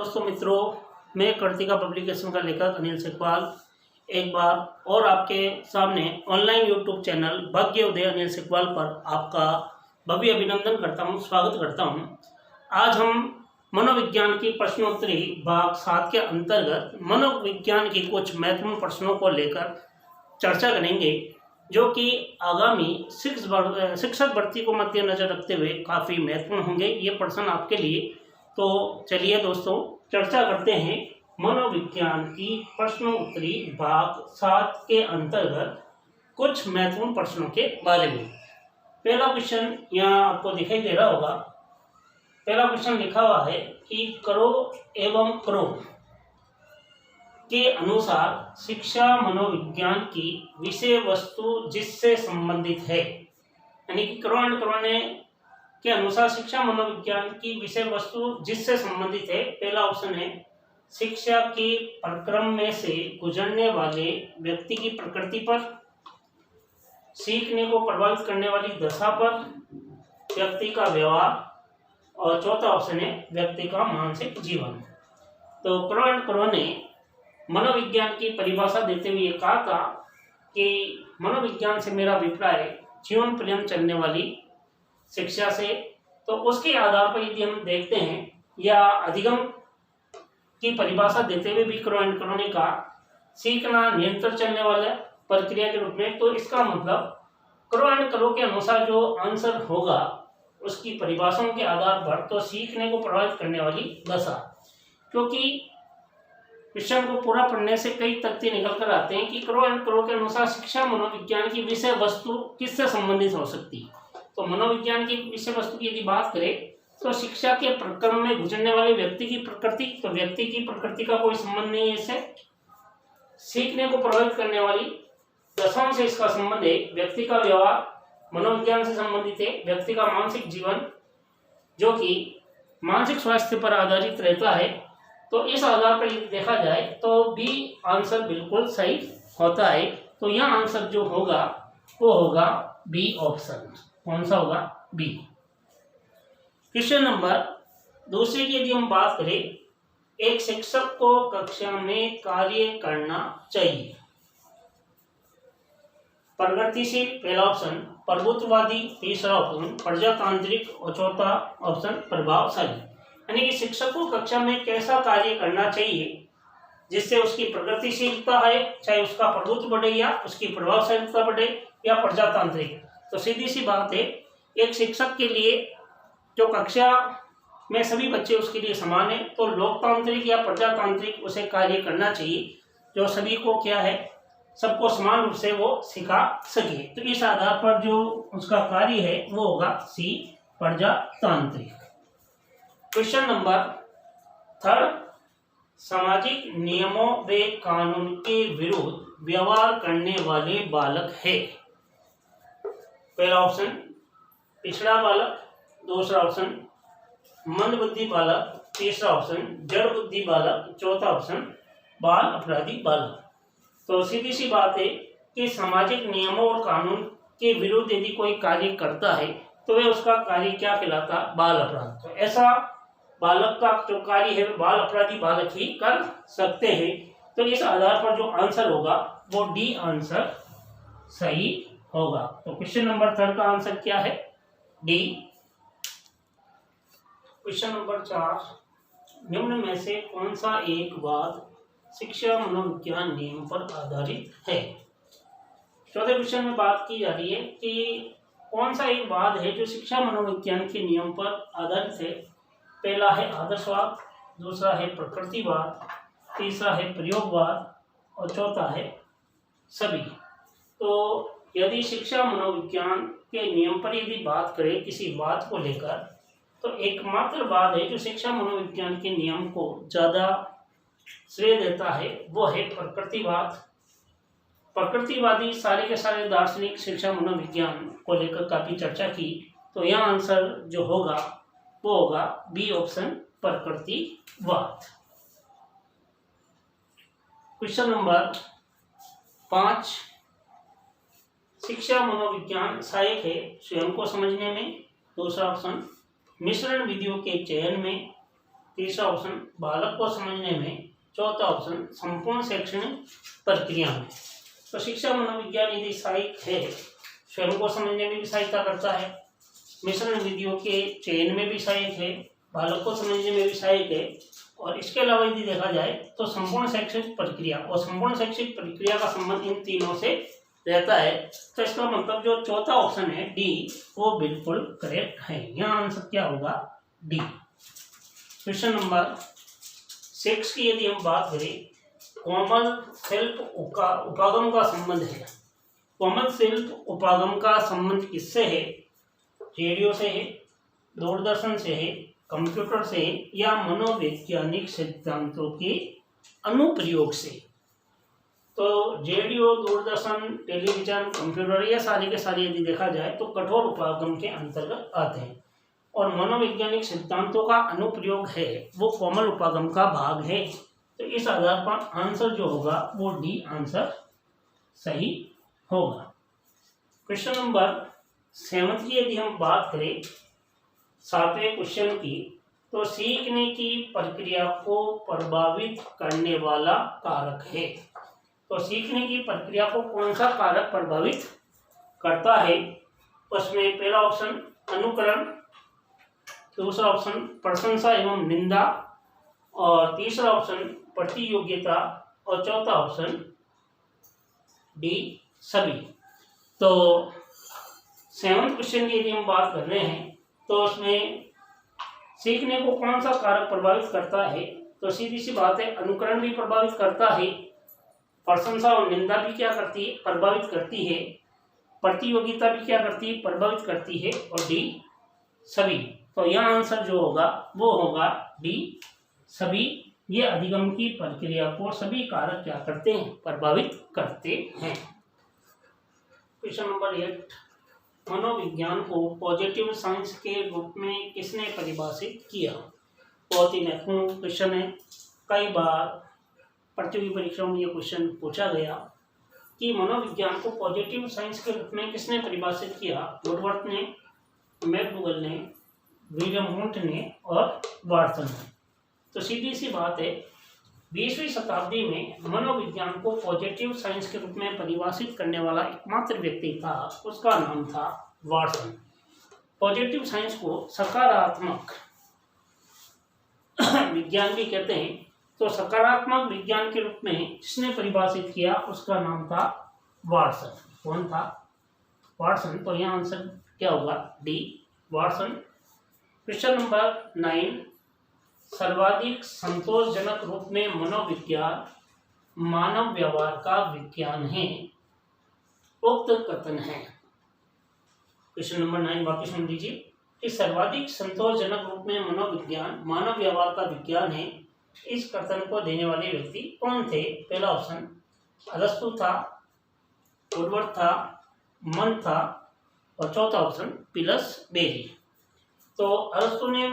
दोस्तों मित्रों, मैं कर्तिका पब्लिकेशन का लेखक अनिल सेखवाल एक बार और आपके सामने ऑनलाइन यूट्यूब चैनल भाग्य उदय अनिल सेखवाल पर आपका भव्य अभिनंदन करता हूं, स्वागत करता हूं। आज हम मनोविज्ञान की प्रश्नोत्तरी भाग 7 के अंतर्गत मनोविज्ञान के कुछ महत्वपूर्ण प्रश्नों को लेकर चर्चा करेंगे, जो कि आगामी शिक्षक भर्ती को मद्देनजर रखते हुए काफ़ी महत्वपूर्ण होंगे ये प्रश्न आपके लिए। तो चलिए दोस्तों, चर्चा करते हैं मनोविज्ञान की प्रश्नोत्तरी भाग 7 के अंतर्गत कुछ महत्वपूर्ण प्रश्नों के बारे में। पहला क्वेश्चन यहाँ आपको दिखाई दे रहा होगा। पहला क्वेश्चन लिखा हुआ है कि करो एवं करो के अनुसार शिक्षा मनोविज्ञान की विषय वस्तु जिससे संबंधित है, यानी कि करो एंड करो ने के अनुसार शिक्षा मनोविज्ञान की विषय वस्तु जिससे संबंधित है। पहला ऑप्शन है शिक्षा के प्रक्रम में से गुजरने वाले व्यक्ति की प्रकृति पर, सीखने को प्रभावित करने वाली दशा पर, व्यक्ति का व्यवहार, और चौथा ऑप्शन है व्यक्ति का मानसिक जीवन। तो करो एंड करो ने मनोविज्ञान की परिभाषा देते हुए ये कहा था कि मनोविज्ञान से मेरा अभिप्राय जीवन पर्यंत चलने वाली शिक्षा से। तो उसके आधार पर यदि हम देखते हैं या अधिगम की परिभाषा देते हुए भी करो एंड करो ने कहा सीखना निरंतर चलने वाला प्रक्रिया के रूप में। तो इसका मतलब करो एंड करो के अनुसार जो आंसर होगा उसकी परिभाषाओं के आधार पर तो सीखने को प्रभावित करने वाली दशा, क्योंकि क्वेश्चन को पूरा पढ़ने से कई तथ्य निकल कर आते हैं कि करो एंड करो के अनुसार शिक्षा मनोविज्ञान की विषय वस्तु किससे संबंधित हो सकती है। तो मनोविज्ञान की विषय वस्तु की यदि बात करें तो शिक्षा के प्रक्रम में गुजरने वाले व्यक्ति की प्रकृति, तो व्यक्ति की प्रकृति का कोई संबंध नहीं है इससे। सीखने को प्रभावित करने वाली दशाओं से इसका संबंध है। व्यक्ति का व्यवहार मनोविज्ञान से संबंधित है। व्यक्ति का मानसिक जीवन जो कि मानसिक स्वास्थ्य पर आधारित रहता है। तो इस आधार पर यदि देखा जाए तो बी आंसर बिल्कुल सही होता है। तो यह आंसर जो होगा वो होगा बी ऑप्शन। कौन सा होगा? बी। क्वेश्चन नंबर दूसरे की यदि हम बात करें, एक शिक्षक को कक्षा में कार्य करना चाहिए। प्रगतिशील पहला ऑप्शन, प्रभुत्ववादी तीसरा ऑप्शन, प्रजातांत्रिक और चौथा ऑप्शन प्रभावशाली। यानी कि शिक्षक को कक्षा में कैसा कार्य करना चाहिए जिससे उसकी प्रगतिशीलता है, चाहे उसका प्रभुत्व बढ़े या उसकी प्रभावशालीता बढ़े या प्रजातांत्रिक। तो सीधी सी बात है, एक शिक्षक के लिए जो कक्षा में सभी बच्चे उसके लिए समान है, तो लोकतांत्रिक या प्रजातांत्रिक उसे कार्य करना चाहिए जो सभी को क्या है, सबको समान रूप से वो सिखा सके। तो इस आधार पर जो उसका कार्य है वो होगा सी प्रजातांत्रिक। क्वेश्चन नंबर थर्ड, सामाजिक नियमों व कानून के विरुद्ध व्यवहार करने वाले बालक है। पहला ऑप्शन पिछड़ा बालक, दूसरा ऑप्शन मंदबुद्धि बालक, तीसरा ऑप्शन जड़ बुद्धि बालक, चौथा ऑप्शन बाल अपराधी बालक। तो सीधी सी बात है कि सामाजिक नियमों और कानून के विरुद्ध यदि कोई कार्य करता है तो वह उसका कार्य क्या कहलाता? बाल अपराध। तो ऐसा बालक का जो कार्य है बाल अपराधी बालक ही कर सकते हैं। तो इस आधार पर जो आंसर होगा वो डी आंसर सही होगा। तो क्वेश्चन नंबर थर्ड का आंसर क्या है? डी। क्वेश्चन नंबर 4, निम्न में से कौन सा एक वाद शिक्षा मनोविज्ञान नियम पर आधारित है। चौथे क्वेश्चन में बात की जा रही है कि कौन सा एक वाद है जो शिक्षा मनोविज्ञान के नियम पर आधारित है। पहला है आदर्शवाद, दूसरा है प्रकृतिवाद, तीसरा है प्रयोगवाद और चौथा है सभी। तो यदि शिक्षा मनोविज्ञान के नियम पर यदि बात करें किसी बात को लेकर, तो एकमात्र बात है जो शिक्षा मनोविज्ञान के नियम को ज़्यादा श्रेय देता है वो है प्रकृतिवाद। प्रकृतिवादी सारे के सारे दार्शनिक शिक्षा मनोविज्ञान को लेकर काफ़ी चर्चा की। तो यह आंसर जो होगा वो होगा बी ऑप्शन प्रकृतिवाद। क्वेश्चन नंबर 5, शिक्षा मनोविज्ञान सहायक है स्वयं को समझने में। दूसरा ऑप्शन मिश्रण विधियों के चयन में। तीसरा ऑप्शन बालक को समझने में, चौथा ऑप्शन संपूर्ण शैक्षणिक प्रक्रिया में। तो शिक्षा मनोविज्ञान यदि सहायक है, स्वयं को समझने में भी सहायता करता है, मिश्रण विधियों के चयन में भी सहायक है, बालक को समझने में भी सहायक है, और इसके अलावा यदि देखा जाए तो संपूर्ण शैक्षिक प्रक्रिया और संपूर्ण शैक्षिक प्रक्रिया का संबंध इन तीनों से रहता है। तो इसका मतलब जो चौथा ऑप्शन है डी, वो बिल्कुल करेक्ट है। यहाँ आंसर क्या होगा? डी। क्वेश्चन नंबर 6 की यदि हम बात करें, कोमल शिल्प उपागम का संबंध है। कोमल शिल्प उपागम का संबंध किससे है? रेडियो से है, दूरदर्शन से है, कंप्यूटर से, या मनोवैज्ञानिक सिद्धांतों के अनुप्रयोग से। तो रेडियो, दूरदर्शन, टेलीविजन, कंप्यूटर, ये सारे के सारे यदि देखा जाए तो कठोर उपागम के अंतर्गत आते हैं, और मनोवैज्ञानिक सिद्धांतों का अनुप्रयोग है वो कोमल उपागम का भाग है। तो इस आधार पर आंसर जो होगा वो डी आंसर सही होगा। क्वेश्चन नंबर 7 की यदि हम बात करें, 7वें क्वेश्चन की, तो सीखने की प्रक्रिया को प्रभावित करने वाला कारक है। तो सीखने की प्रक्रिया को कौन सा कारक प्रभावित करता है? उसमें पहला ऑप्शन अनुकरण, दूसरा ऑप्शन प्रशंसा एवं निंदा, और तीसरा ऑप्शन प्रतियोगिता, और चौथा ऑप्शन डी सभी। तो 7 क्वेश्चन की यदि हम बात कर रहे हैं तो उसमें सीखने को कौन सा कारक प्रभावित करता है? तो सीधी सी बात है, अनुकरण भी प्रभावित करता है, प्रशंसा और निंदा भी क्या करती है? प्रभावित करती है, प्रतियोगिता भी क्या करती है? प्रभावित करती है, और डी सभी। तो यह आंसर जो होगा वो होगा डी सभी। ये अधिगम की प्रक्रिया को सभी कारक क्या करते हैं? प्रभावित करते हैं। क्वेश्चन नंबर 8, मनोविज्ञान को पॉजिटिव साइंस के रूप में किसने परिभाषित किया? बहुत ही महत्वपूर्ण क्वेश्चन है। कई बार प्रतियोगी परीक्षाओं में ये क्वेश्चन पूछा गया कि मनोविज्ञान को पॉजिटिव साइंस के रूप में किसने परिभाषित किया? वुडवर्थ ने, मैकडूगल ने, विलियम वुंट ने, और वाटसन ने। तो सीधी सी बात है, 20वीं शताब्दी में मनोविज्ञान को पॉजिटिव साइंस के रूप में परिभाषित करने वाला एकमात्र व्यक्ति था, उसका नाम था वाटसन। पॉजिटिव साइंस को सकारात्मक विज्ञान भी कहते हैं। तो सकारात्मक विज्ञान के रूप में जिसने परिभाषित किया उसका नाम था वाटसन। कौन था? वाटसन। तो यहाँ आंसर क्या होगा? D Watson. क्वेश्चन नंबर 9, सर्वाधिक संतोषजनक रूप में मनोविज्ञान मानव व्यवहार का विज्ञान है, उक्त कथन है। क्वेश्चन नंबर 9 वापस सुन लीजिए कि सर्वाधिक संतोषजनक रूप में मनोविज्ञान मानव व्यवहार का विज्ञान है, इस कथन को देने वाले व्यक्ति कौन थे? पहला ऑप्शन अरस्तु था, वुडवर्थ था, मन था, और चौथा ऑप्शन पिलसबेरी। तो अरस्तु ने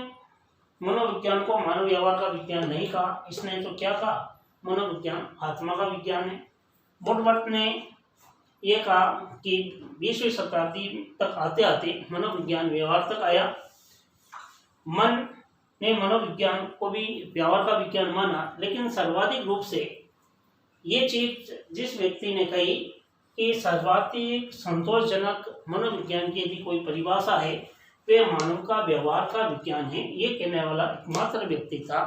मनोविज्ञान को मानव व्यवहार का विज्ञान नहीं कहा, इसने तो क्या कहा? मनोविज्ञान आत्मा का विज्ञान है। वुडवर्थ ने यह कहा कि 20वीं शताब्दी तक आते आते मनोविज्ञान व्यवहार तक आया। मन ने मनोविज्ञान को भी व्यवहार का विज्ञान माना, लेकिन सर्वाधिक रूप से ये चीज जिस व्यक्ति ने कही कि सर्वाधिक संतोषजनक मनोविज्ञान की यदि कोई परिभाषा है वे मानव का व्यवहार का विज्ञान है, ये कहने वाला एकमात्र व्यक्ति था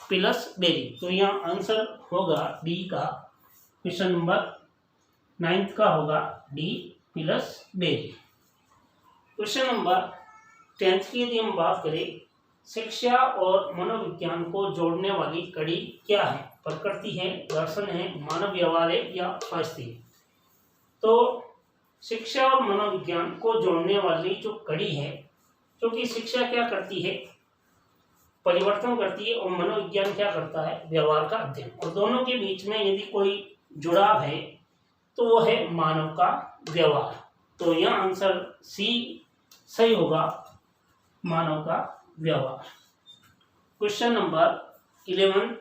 पिलसबेरी। तो यहाँ आंसर होगा डी का। क्वेश्चन नंबर 9 का होगा डी पिलसबेरी। क्वेश्चन नंबर 10 की यदि हम बात करें, शिक्षा और मनोविज्ञान को जोड़ने वाली कड़ी क्या है? प्रकृति है, दर्शन है, मानव व्यवहार है, या स्वास्थ्य है? तो शिक्षा और मनोविज्ञान को जोड़ने वाली जो कड़ी है, क्योंकि शिक्षा क्या करती है? परिवर्तन करती है, और मनोविज्ञान क्या करता है? व्यवहार का अध्ययन। और दोनों के बीच में यदि कोई जुड़ाव है तो वो है मानव का व्यवहार। तो यह आंसर सी सही होगा, मानव का व्यवहार। क्वेश्चन नंबर 11,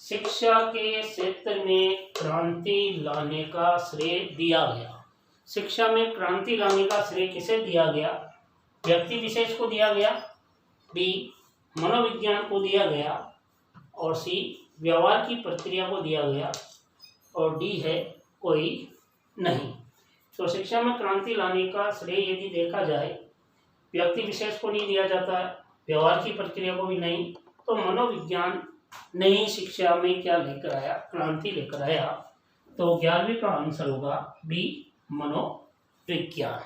शिक्षा के क्षेत्र में क्रांति लाने का श्रेय दिया गया। शिक्षा में क्रांति लाने का श्रेय किसे दिया गया? व्यक्ति विशेष को दिया गया, बी मनोविज्ञान को दिया गया और सी व्यवहार की प्रक्रिया को दिया गया और डी है कोई नहीं। तो शिक्षा में क्रांति लाने का श्रेय यदि देखा जाए व्यक्ति विशेष को नहीं दिया जाता है, व्यवहार की प्रक्रिया को भी नहीं, तो मनोविज्ञान नई शिक्षा में क्या लेकर आया, क्रांति लेकर आया। तो 11वीं का आंसर होगा बी मनोविज्ञान।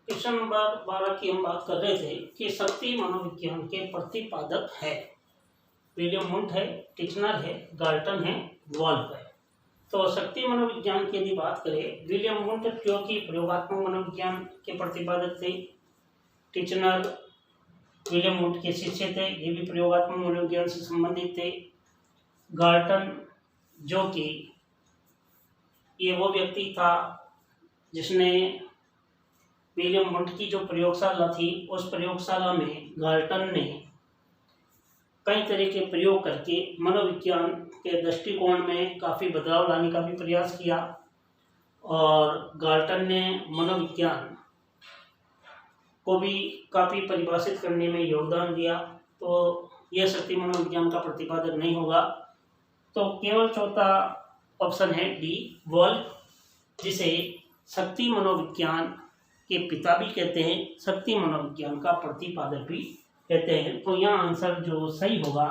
क्वेश्चन नंबर 12 की हम बात कर रहे थे कि शक्ति मनोविज्ञान के प्रतिपादक है। विलियम वुंट है, टिचनर है, गाल्टन है, वॉल्फ है। तो शक्ति मनोविज्ञान की यदि बात करें, विलियम वुंट जो कि प्रयोगात्मक मनोविज्ञान के प्रतिपादक थे, टिचनर विलियम वुंट के शिष्य थे, ये भी प्रयोगात्मक मनोविज्ञान से संबंधित थे। गाल्टन जो कि ये वो व्यक्ति था जिसने विलियम वुंट की जो प्रयोगशाला थी उस प्रयोगशाला में गाल्टन ने कई तरह के प्रयोग करके मनोविज्ञान के दृष्टिकोण में काफ़ी बदलाव लाने का भी प्रयास किया और गाल्टन ने मनोविज्ञान को भी काफ़ी परिभाषित करने में योगदान दिया। तो यह शक्ति मनोविज्ञान का प्रतिपादक नहीं होगा। तो केवल चौथा ऑप्शन है डी वॉल्फ, जिसे शक्ति मनोविज्ञान के पिता भी कहते हैं, शक्ति मनोविज्ञान का प्रतिपादक भी कहते हैं। तो यहाँ आंसर जो सही होगा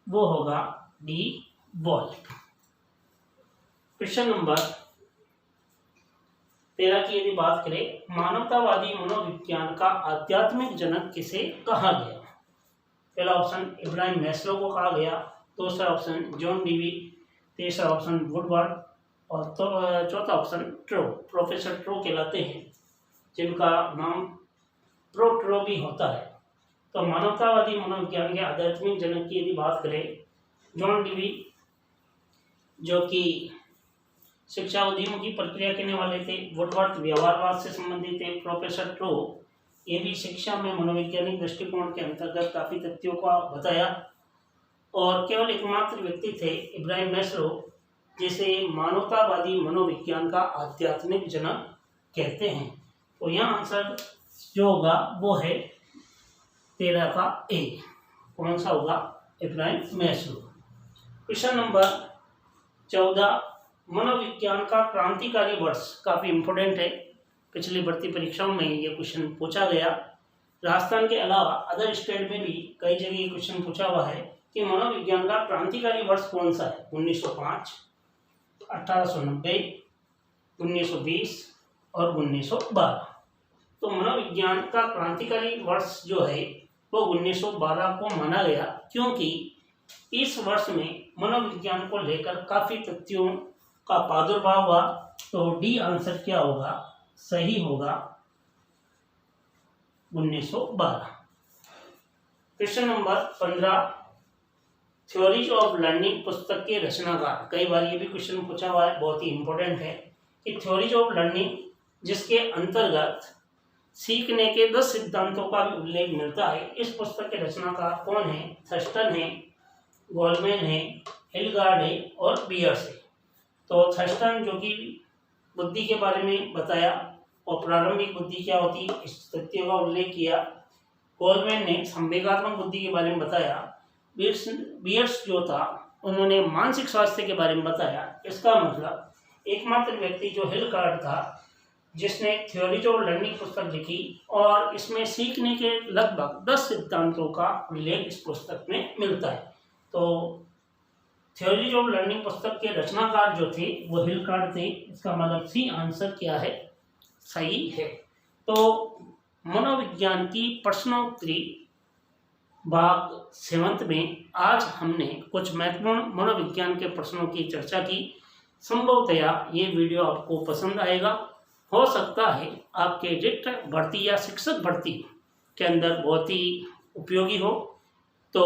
वो होगा डी वॉल्फ। क्वेश्चन नंबर 13 की यदि बात करें, मानवतावादी मनोविज्ञान का आध्यात्मिक जनक किसे कहा गया? पहला ऑप्शन इब्राहिम मैस्लो को कहा गया, दूसरा ऑप्शन जॉन डीवी, तीसरा ऑप्शन वुडवर्ड और चौथा ऑप्शन ट्रो, प्रोफेसर ट्रो कहलाते हैं, जिनका नाम ट्रो भी होता है। तो मानवतावादी मनोविज्ञान के आध्यात्मिक जनक की यदि बात करें, जॉन डीवी जो कि शिक्षा उद्यमों की प्रक्रिया करने वाले थे, वुडवर्ड व्यवहारवाद से संबंधित थे, प्रोफेसर ट्रो ये भी शिक्षा में मनोवैज्ञानिक दृष्टिकोण के अंतर्गत काफ़ी तथ्यों का बताया, और केवल एकमात्र व्यक्ति थे इब्राहिम मैस्लो जिसे मानवतावादी मनोविज्ञान का आध्यात्मिक जनक कहते हैं। तो यहाँ आंसर जो होगा वो है 13 का ए। कौन सा होगा? इब्राहिम मैस्लो। क्वेश्चन नंबर 14, मनोविज्ञान का क्रांतिकारी वर्ष काफ़ी इम्पोर्टेंट है, पिछली भर्ती परीक्षाओं में ये क्वेश्चन पूछा गया। राजस्थान के अलावा अदर स्टेट में भी कई जगह ये क्वेश्चन पूछा हुआ है कि मनोविज्ञान का क्रांतिकारी वर्ष कौन सा है? 1905, 1890, 1920 और 1912। तो मनोविज्ञान का क्रांतिकारी वर्ष जो है वो 1912 को माना गया, क्योंकि इस वर्ष में मनोविज्ञान को लेकर काफ़ी तथ्यों का प्रादुर्भाव हुआ। तो डी आंसर क्या होगा? सही होगा 1912। Question number 15, theories of learning पुस्तक के रचनाकार, कई बार ये भी क्वेश्चन पूछा हुआ है, बहुत ही इंपॉर्टेंट है कि थ्योरीज ऑफ लर्निंग जिसके अंतर्गत सीखने के 10 सिद्धांतों का भी उल्लेख मिलता है, इस पुस्तक के रचनाकार कौन है? थर्स्टन है, गोलमैन है, हिलगार्ड है और बियर्स है। तो थर्स्टन जो कि बुद्धि के बारे में बताया और प्रारंभिक बुद्धि क्या होती है इस तथ्यों का उल्लेख किया। गोलमैन ने संवेगात्मक बुद्धि के बारे में बताया। बियर्स जो था उन्होंने मानसिक स्वास्थ्य के बारे में बताया। इसका मतलब एकमात्र व्यक्ति जो हिलगार्ड था जिसने थ्योरीज ऑफ लर्निंग पुस्तक लिखी और इसमें सीखने के लगभग 10 सिद्धांतों का उल्लेख इस पुस्तक में मिलता है। तो थ्योरीज ऑफ लर्निंग पुस्तक के रचनाकार जो थे वो हिलगार्ड थे। इसका मतलब सी आंसर क्या है? सही है। तो मनोविज्ञान की प्रश्नोत्तरी भाग 7 में आज हमने कुछ महत्वपूर्ण मनोविज्ञान के प्रश्नों की चर्चा की। संभवतया ये वीडियो आपको पसंद आएगा। हो सकता है आपके रिक्त भर्ती या शिक्षक भर्ती के अंदर बहुत ही उपयोगी हो। तो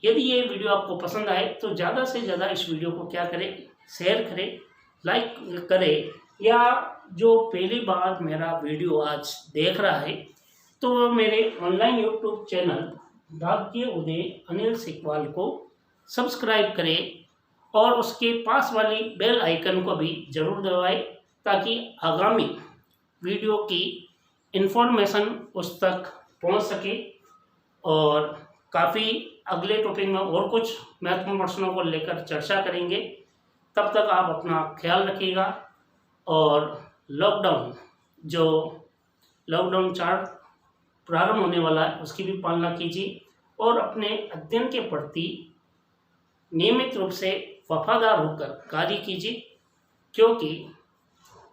यदि ये वीडियो आपको पसंद आए तो ज़्यादा से ज़्यादा इस वीडियो को क्या करें? शेयर करें, लाइक करें, या जो पहली बार मेरा वीडियो आज देख रहा है तो मेरे ऑनलाइन यूट्यूब चैनल भाग्य उदय अनिल सिकवाल को सब्सक्राइब करें और उसके पास वाली बेल आइकन को भी ज़रूर दबाएं ताकि आगामी वीडियो की इन्फॉर्मेशन उस तक पहुंच सके। और काफ़ी अगले टॉपिक में और कुछ महत्वपूर्ण प्रश्नों को लेकर चर्चा करेंगे। तब तक आप अपना ख्याल रखिएगा और लॉकडाउन चार्ट प्रारंभ होने वाला है उसकी भी पालना कीजिए और अपने अध्ययन के प्रति नियमित रूप से वफादार होकर कार्य कीजिए, क्योंकि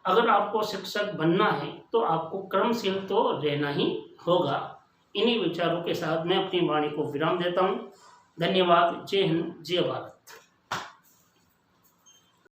अगर आपको शिक्षक बनना है तो आपको कर्मशील तो रहना ही होगा। इन्हीं विचारों के साथ मैं अपनी वाणी को विराम देता हूँ। धन्यवाद। जय हिंद, जय भारत।